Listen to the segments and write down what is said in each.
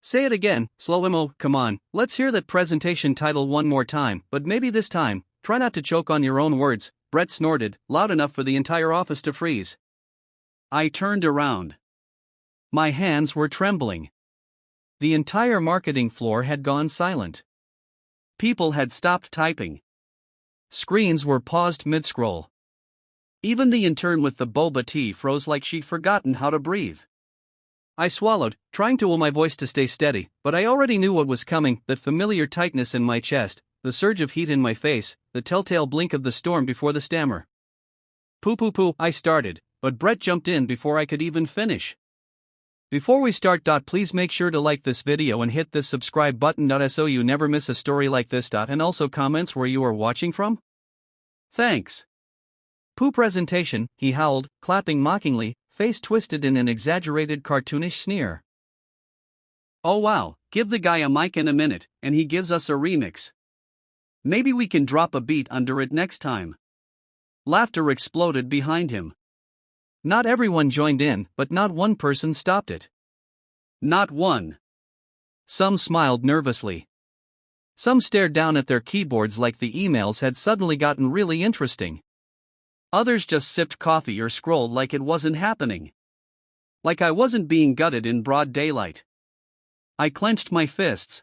Say it again, slow-mo, come on, let's hear that presentation title one more time, but maybe this time, try not to choke on your own words, Brett snorted, loud enough for the entire office to freeze. I turned around. My hands were trembling. The entire marketing floor had gone silent. People had stopped typing. Screens were paused mid-scroll. Even the intern with the boba tea froze like she'd forgotten how to breathe. I swallowed, trying to will my voice to stay steady, but I already knew what was coming, that familiar tightness in my chest, the surge of heat in my face, the telltale blink of the storm before the stammer. Poo, I started, but Brett jumped in before I could even finish. Before we start, please make sure to like this video and hit this subscribe button so you never miss a story like this. And also comments where you are watching from. Thanks. Poo presentation, he howled, clapping mockingly, face twisted in an exaggerated cartoonish sneer. Oh wow, give the guy a mic in a minute, and he gives us a remix. Maybe we can drop a beat under it next time. Laughter exploded behind him. Not everyone joined in, but not one person stopped it. Not one. Some smiled nervously. Some stared down at their keyboards like the emails had suddenly gotten really interesting. Others just sipped coffee or scrolled like it wasn't happening. Like I wasn't being gutted in broad daylight. I clenched my fists.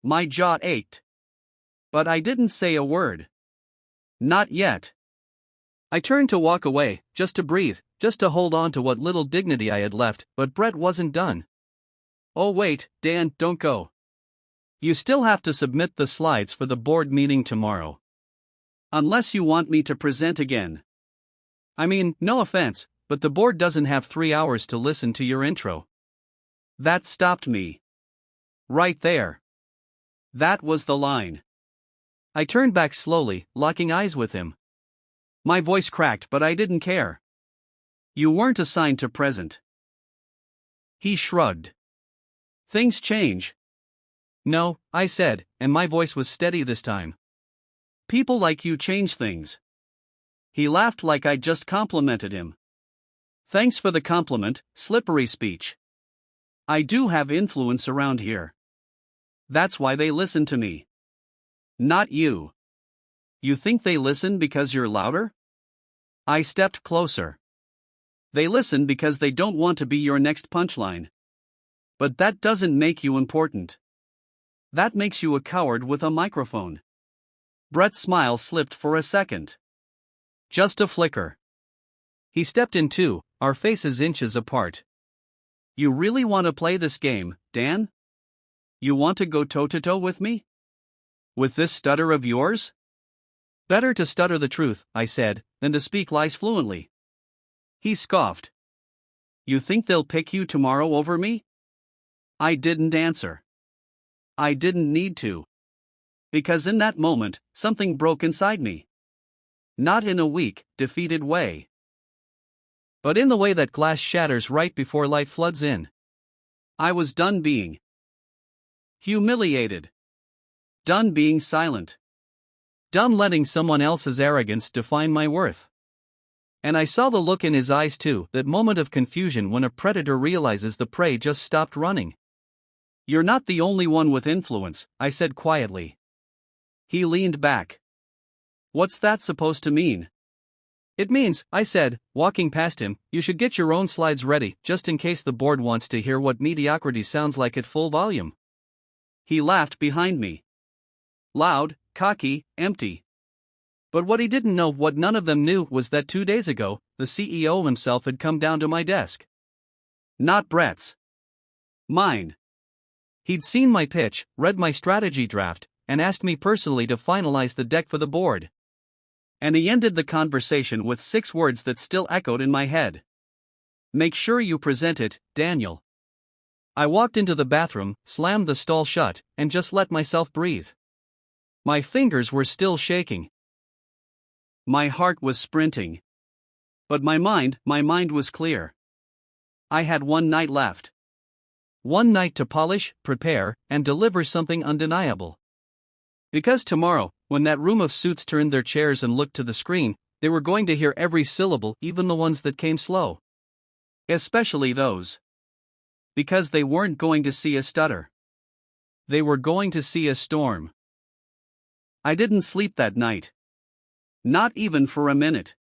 My jaw ached. But I didn't say a word. Not yet. I turned to walk away, just to breathe, just to hold on to what little dignity I had left, but Brett wasn't done. Oh wait, Dan, don't go. You still have to submit the slides for the board meeting tomorrow. Unless you want me to present again. I mean, no offense, but the board doesn't have 3 hours to listen to your intro. That stopped me. Right there. That was the line. I turned back slowly, locking eyes with him. My voice cracked, but I didn't care. You weren't assigned to present. He shrugged. Things change. No, I said, and my voice was steady this time. People like you change things. He laughed like I'd just complimented him. Thanks for the compliment, slippery speech. I do have influence around here. That's why they listen to me. Not you. You think they listen because you're louder? I stepped closer. They listen because they don't want to be your next punchline. But that doesn't make you important. That makes you a coward with a microphone. Brett's smile slipped for a second. Just a flicker. He stepped in too, our faces inches apart. You really want to play this game, Dan? You want to go toe-to-toe with me? With this stutter of yours? Better to stutter the truth, I said, than to speak lies fluently. He scoffed. You think they'll pick you tomorrow over me? I didn't answer. I didn't need to. Because in that moment, something broke inside me. Not in a weak, defeated way. But in the way that glass shatters right before light floods in. I was done being humiliated. Done being silent. Done letting someone else's arrogance define my worth. And I saw the look in his eyes too, that moment of confusion when a predator realizes the prey just stopped running. You're not the only one with influence, I said quietly. He leaned back. What's that supposed to mean? It means, I said, walking past him, you should get your own slides ready, just in case the board wants to hear what mediocrity sounds like at full volume. He laughed behind me. Loud, cocky, empty. But what he didn't know, what none of them knew, was that 2 days ago, the CEO himself had come down to my desk. Not Brett's. Mine. He'd seen my pitch, read my strategy draft, and asked me personally to finalize the deck for the board. And he ended the conversation with 6 words that still echoed in my head. Make sure you present it, Daniel. I walked into the bathroom, slammed the stall shut, and just let myself breathe. My fingers were still shaking. My heart was sprinting. But my mind was clear. I had 1 night left. 1 night to polish, prepare, and deliver something undeniable. Because tomorrow, when that room of suits turned their chairs and looked to the screen, they were going to hear every syllable, even the ones that came slow. Especially those. Because they weren't going to see a stutter. They were going to see a storm. I didn't sleep that night. Not even for a minute.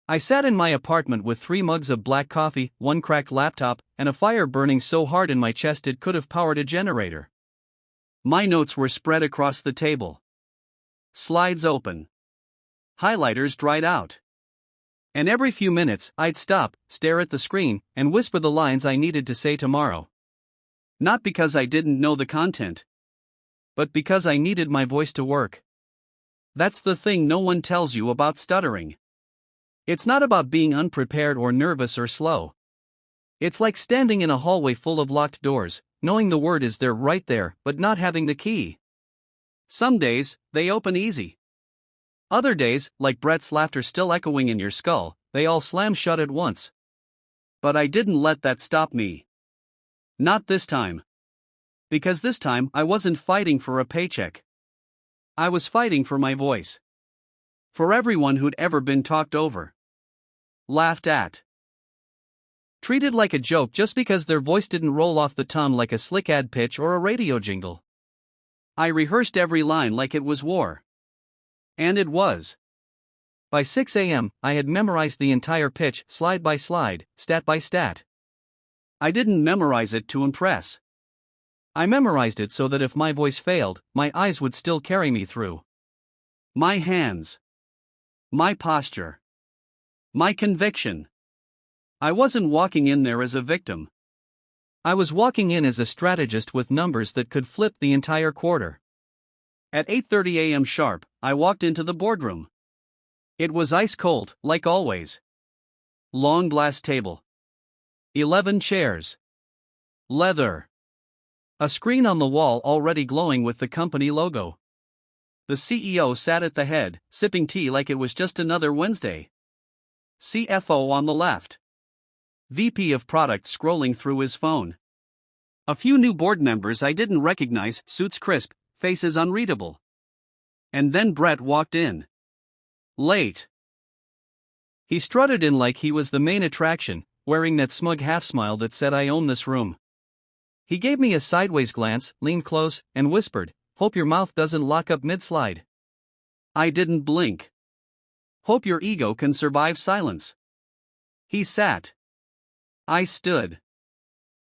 I sat in my apartment with 3 mugs of black coffee, 1 cracked laptop, and a fire burning so hard in my chest it could have powered a generator. My notes were spread across the table. Slides open. Highlighters dried out. And every few minutes, I'd stop, stare at the screen, and whisper the lines I needed to say tomorrow. Not because I didn't know the content, but because I needed my voice to work. That's the thing no one tells you about stuttering. It's not about being unprepared or nervous or slow. It's like standing in a hallway full of locked doors, knowing the word is there right there, but not having the key. Some days, they open easy. Other days, like Brett's laughter still echoing in your skull, they all slam shut at once. But I didn't let that stop me. Not this time. Because this time I wasn't fighting for a paycheck. I was fighting for my voice. For everyone who'd ever been talked over. Laughed at. Treated like a joke just because their voice didn't roll off the tongue like a slick ad pitch or a radio jingle. I rehearsed every line like it was war. And it was. By 6 a.m., I had memorized the entire pitch, slide by slide, stat by stat. I didn't memorize it to impress. I memorized it so that if my voice failed, my eyes would still carry me through. My hands. My posture. My conviction. I wasn't walking in there as a victim. I was walking in as a strategist with numbers that could flip the entire quarter. At 8:30 a.m. sharp, I walked into the boardroom. It was ice cold, like always. Long glass table. 11 chairs. Leather. A screen on the wall already glowing with the company logo. The CEO sat at the head, sipping tea like it was just another Wednesday. CFO on the left. VP of product scrolling through his phone. A few new board members I didn't recognize, suits crisp, faces unreadable. And then Brett walked in. Late. He strutted in like he was the main attraction, wearing that smug half-smile that said I own this room. He gave me a sideways glance, leaned close, and whispered, "Hope your mouth doesn't lock up mid-slide." I didn't blink. Hope your ego can survive silence. He sat. I stood.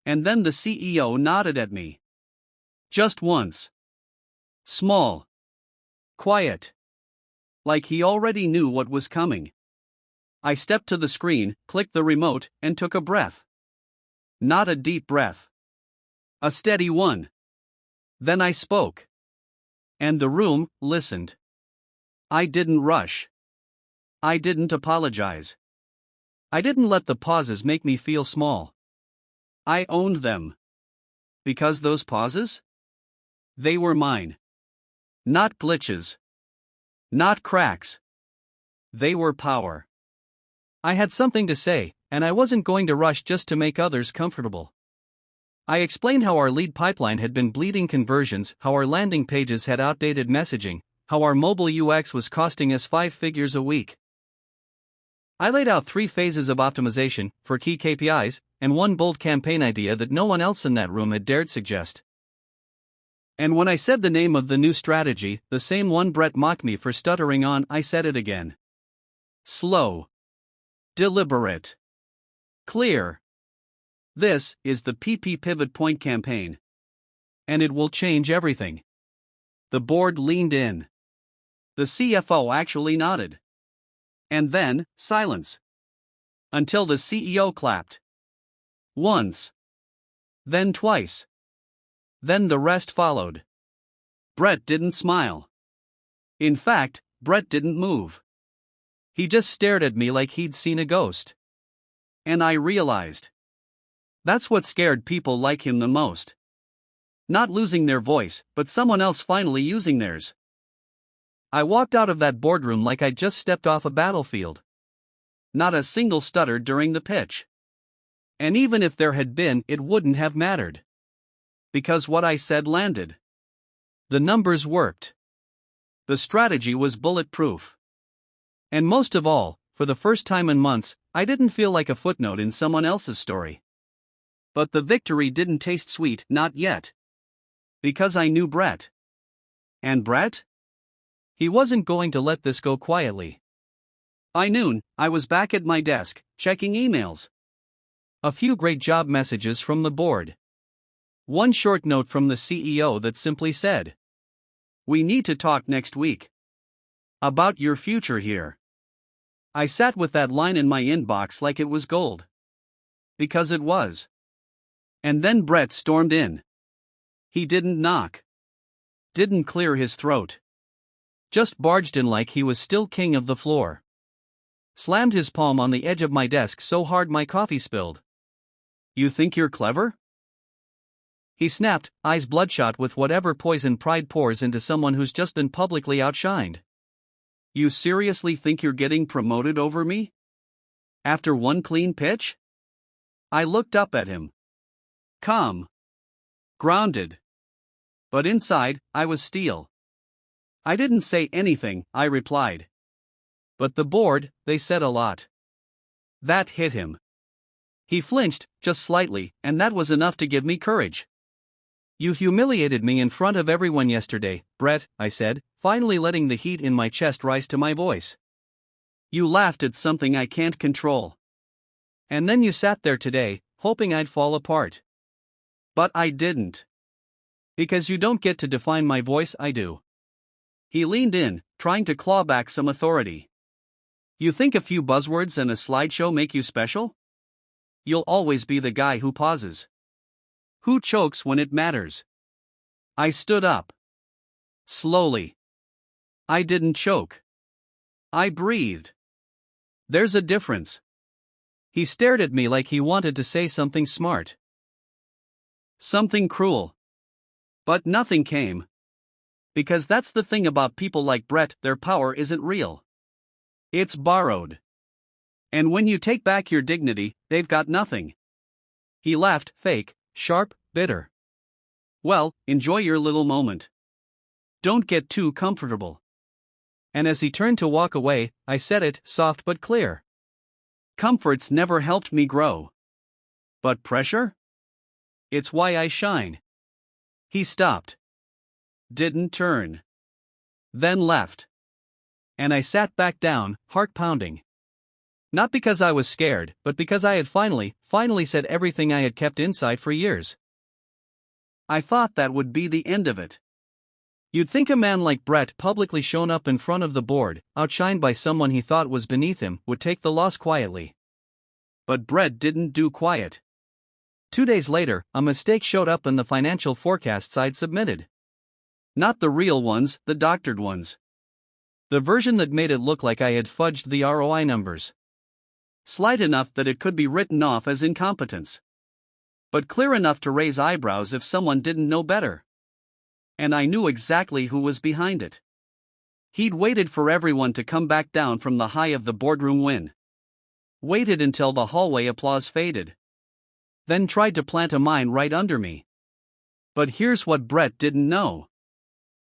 And then the CEO nodded at me. Just once. Small. Quiet. Like he already knew what was coming. I stepped to the screen, clicked the remote, and took a breath. Not a deep breath. A steady one. Then I spoke. And the room listened. I didn't rush. I didn't apologize. I didn't let the pauses make me feel small. I owned them. Because those pauses? They were mine. Not glitches. Not cracks. They were power. I had something to say, and I wasn't going to rush just to make others comfortable. I explained how our lead pipeline had been bleeding conversions, how our landing pages had outdated messaging, how our mobile UX was costing us 5 figures a week. I laid out 3 phases of optimization for key KPIs, and 1 bold campaign idea that no one else in that room had dared suggest. And when I said the name of the new strategy, the same one Brett mocked me for stuttering on, I said it again. Slow. Deliberate. Clear. This is the PP Pivot Point campaign. And it will change everything. The board leaned in. The CFO actually nodded. And then, silence. Until the CEO clapped. Once. Then twice. Then the rest followed. Brett didn't smile. In fact, Brett didn't move. He just stared at me like he'd seen a ghost. And I realized. That's what scared people like him the most. Not losing their voice, but someone else finally using theirs. I walked out of that boardroom like I'd just stepped off a battlefield. Not a single stutter during the pitch. And even if there had been, it wouldn't have mattered. Because what I said landed. The numbers worked. The strategy was bulletproof. And most of all, for the first time in months, I didn't feel like a footnote in someone else's story. But the victory didn't taste sweet, not yet. Because I knew Brett. And Brett? He wasn't going to let this go quietly. By noon, I was back at my desk, checking emails. A few great job messages from the board. One short note from the CEO that simply said, "We need to talk next week. About your future here." I sat with that line in my inbox like it was gold. Because it was. And then Brett stormed in. He didn't knock. Didn't clear his throat. Just barged in like he was still king of the floor. Slammed his palm on the edge of my desk so hard my coffee spilled. "You think you're clever?" He snapped, eyes bloodshot with whatever poison pride pours into someone who's just been publicly outshined. "You seriously think you're getting promoted over me? After one clean pitch?" I looked up at him. Calm. Grounded. But inside, I was steel. "I didn't say anything," I replied. "But the board, they said a lot." That hit him. He flinched, just slightly, and that was enough to give me courage. "You humiliated me in front of everyone yesterday, Brett," I said, finally letting the heat in my chest rise to my voice. "You laughed at something I can't control. And then you sat there today, hoping I'd fall apart. But I didn't. Because you don't get to define my voice, I do." He leaned in, trying to claw back some authority. "You think a few buzzwords and a slideshow make you special? You'll always be the guy who pauses. Who chokes when it matters." I stood up. Slowly. I didn't choke. I breathed. There's a difference. He stared at me like he wanted to say something smart. Something cruel. But nothing came. Because that's the thing about people like Brett, their power isn't real. It's borrowed. And when you take back your dignity, they've got nothing. He laughed, fake, sharp, bitter. "Well, enjoy your little moment. Don't get too comfortable." And as he turned to walk away, I said it, soft but clear. "Comfort's never helped me grow. But pressure? It's why I shine." He stopped. Didn't turn. Then left. And I sat back down, heart pounding. Not because I was scared, but because I had finally said everything I had kept inside for years. I thought that would be the end of it. You'd think a man like Brett, publicly shown up in front of the board, outshined by someone he thought was beneath him, would take the loss quietly. But Brett didn't do quiet. 2 days later, a mistake showed up in the financial forecasts I'd submitted. Not the real ones, the doctored ones. The version that made it look like I had fudged the ROI numbers. Slight enough that it could be written off as incompetence. But clear enough to raise eyebrows if someone didn't know better. And I knew exactly who was behind it. He'd waited for everyone to come back down from the high of the boardroom win. Waited until the hallway applause faded. Then tried to plant a mine right under me. But here's what Brett didn't know.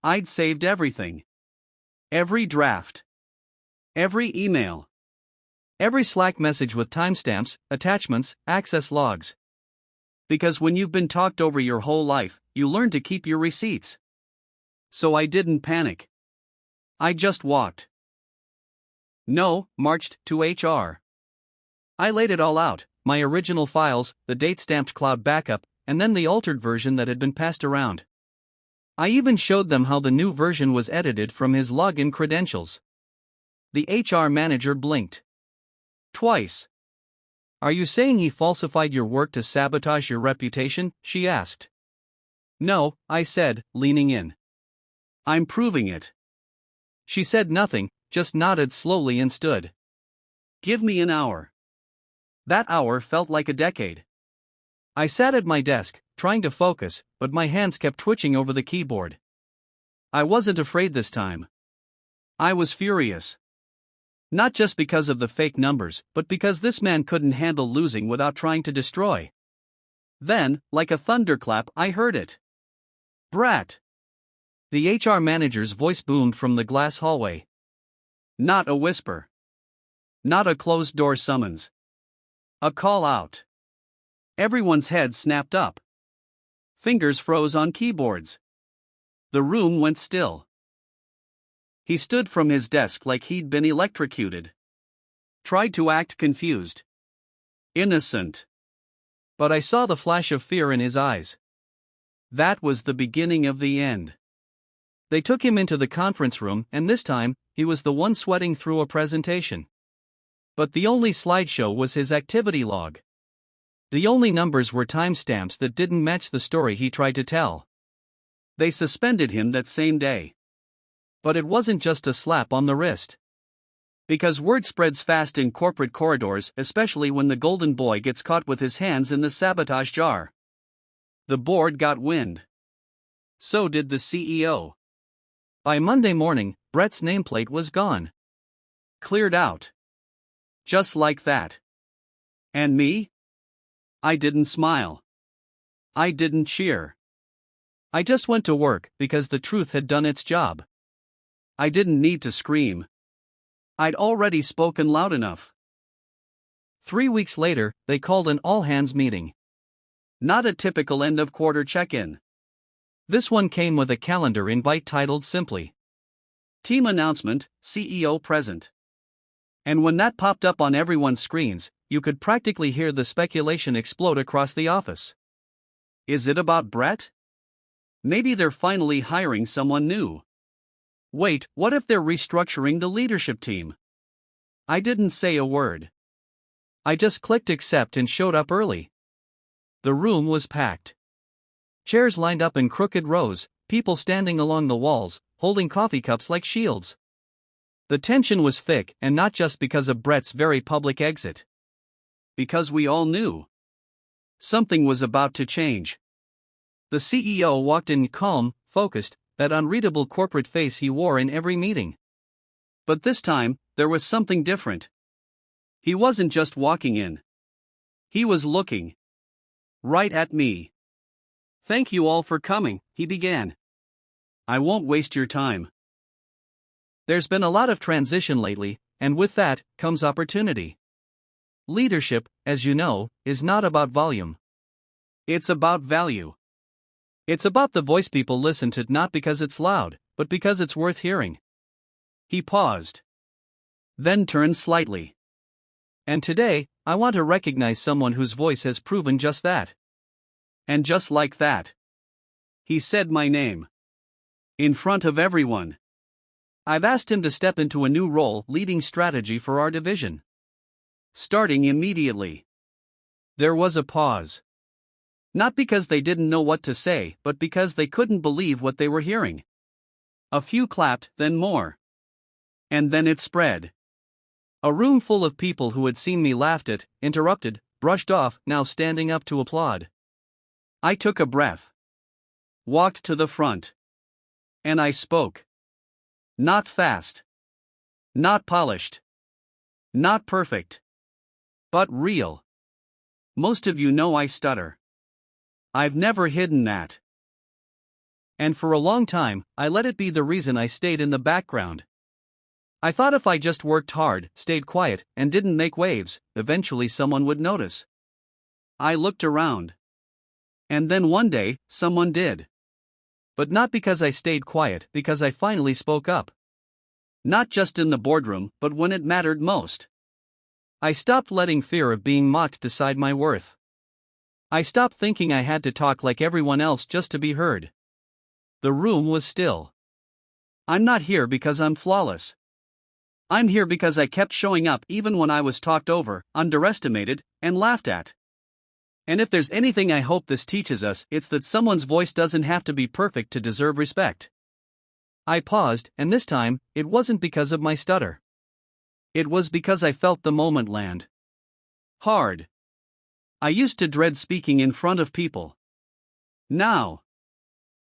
I'd saved everything. Every draft. Every email. Every Slack message with timestamps, attachments, access logs. Because when you've been talked over your whole life, you learn to keep your receipts. So I didn't panic. I just walked. No, marched to HR. I laid it all out, my original files, the date-stamped cloud backup, and then the altered version that had been passed around. I even showed them how the new version was edited from his login credentials. The HR manager blinked. Twice. "Are you saying he falsified your work to sabotage your reputation?" she asked. "No," I said, leaning in. "I'm proving it." She said nothing, just nodded slowly and stood. "Give me an hour." That hour felt like a decade. I sat at my desk, trying to focus, but my hands kept twitching over the keyboard. I wasn't afraid this time. I was furious. Not just because of the fake numbers, but because this man couldn't handle losing without trying to destroy. Then, like a thunderclap, I heard it. "Brat!" The HR manager's voice boomed from the glass hallway. Not a whisper. Not a closed-door summons. A call out. Everyone's head snapped up. Fingers froze on keyboards. The room went still. He stood from his desk like he'd been electrocuted. Tried to act confused. Innocent. But I saw the flash of fear in his eyes. That was the beginning of the end. They took him into the conference room, and this time, he was the one sweating through a presentation. But the only slideshow was his activity log. The only numbers were timestamps that didn't match the story he tried to tell. They suspended him that same day. But it wasn't just a slap on the wrist. Because word spreads fast in corporate corridors, especially when the golden boy gets caught with his hands in the sabotage jar. The board got wind. So did the CEO. By Monday morning, Brett's nameplate was gone. Cleared out. Just like that. And me? I didn't smile. I didn't cheer. I just went to work because the truth had done its job. I didn't need to scream. I'd already spoken loud enough. 3 weeks later, they called an all-hands meeting. Not a typical end-of-quarter check-in. This one came with a calendar invite titled simply, "Team Announcement, CEO Present." And when that popped up on everyone's screens, you could practically hear the speculation explode across the office. Is it about Brett? Maybe they're finally hiring someone new. Wait, what if they're restructuring the leadership team? I didn't say a word. I just clicked accept and showed up early. The room was packed. Chairs lined up in crooked rows, people standing along the walls, holding coffee cups like shields. The tension was thick, and not just because of Brett's very public exit. Because we all knew something was about to change. The CEO walked in calm, focused, that unreadable corporate face he wore in every meeting. But this time, there was something different. He wasn't just walking in. He was looking right at me. "Thank you all for coming," he began. "I won't waste your time. There's been a lot of transition lately, and with that comes opportunity. Leadership, as you know, is not about volume. It's about value. It's about the voice people listen to, not because it's loud, but because it's worth hearing." He paused. Then turned slightly. "And today, I want to recognize someone whose voice has proven just that." And just like that, he said my name. In front of everyone. I've asked him to step into a new role, leading strategy for our division. Starting immediately. There was a pause. Not because they didn't know what to say, but because they couldn't believe what they were hearing. A few clapped, then more. And then it spread. A room full of people who had seen me laughed at, interrupted, brushed off, now standing up to applaud. I took a breath. Walked to the front. And I spoke. Not fast. Not polished. Not perfect. But real. Most of you know I stutter. I've never hidden that. And for a long time, I let it be the reason I stayed in the background. I thought if I just worked hard, stayed quiet, and didn't make waves, eventually someone would notice. I looked around. And then one day, someone did. But not because I stayed quiet, because I finally spoke up. Not just in the boardroom, but when it mattered most. I stopped letting fear of being mocked decide my worth. I stopped thinking I had to talk like everyone else just to be heard. The room was still. I'm not here because I'm flawless. I'm here because I kept showing up even when I was talked over, underestimated, and laughed at. And if there's anything I hope this teaches us, it's that someone's voice doesn't have to be perfect to deserve respect. I paused, and this time, it wasn't because of my stutter. It was because I felt the moment land. Hard. I used to dread speaking in front of people. Now,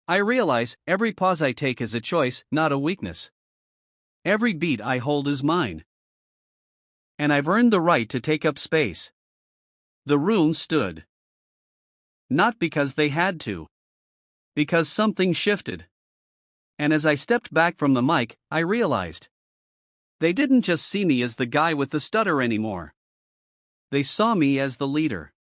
I realize every pause I take is a choice, not a weakness. Every beat I hold is mine. And I've earned the right to take up space. The room stood. Not because they had to. Because something shifted. And as I stepped back from the mic, I realized. They didn't just see me as the guy with the stutter anymore. They saw me as the leader.